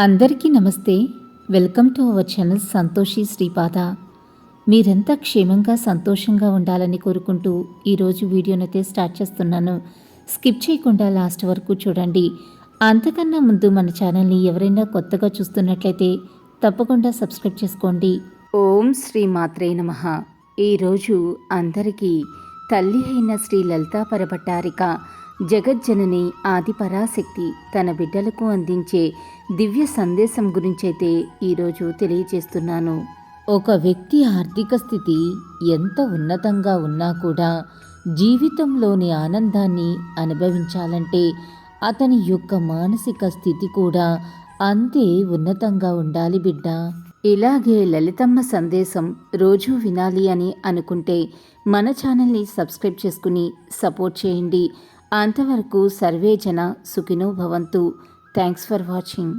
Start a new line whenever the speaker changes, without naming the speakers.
అందరికీ నమస్తే. Welcome to our channel Santoshi Sripada. మీరంతా క్షేమంగా సంతోషంగా ఉండాలని కోరుకుంటూ ఈరోజు వీడియోనైతే స్టార్ట్ చేస్తున్నాను. స్కిప్ చేయకుండా లాస్ట్ వరకు చూడండి. అంతకన్నా ముందు మన ఛానల్ని ఎవరైనా కొత్తగా చూస్తున్నట్లయితే తప్పకుండా సబ్స్క్రైబ్ చేసుకోండి. ఓం శ్రీ మాత్రే నమః. ఈరోజు అందరికీ తల్లి అయిన శ్రీ లలితా పరభట్టారిక జగజ్జనని ఆదిపరాశక్తి తన బిడ్డలకు అందించే దివ్య సందేశం గురించైతే ఈరోజు తెలియజేస్తున్నాను. ఒక వ్యక్తి ఆర్థిక స్థితి ఎంత ఉన్నతంగా ఉన్నా కూడా జీవితంలోని ఆనందాన్ని అనుభవించాలంటే అతని యొక్క మానసిక స్థితి కూడా అంతే ఉన్నతంగా ఉండాలి బిడ్డ. ఇలాగే లలితమ్మ సందేశం రోజూ వినాలి అని అనుకుంటే మన ఛానల్ని సబ్స్క్రైబ్ చేసుకుని సపోర్ట్ చేయండి. అంతవరకు సర్వే జన సుఖినో భవంతు. Thanks for watching.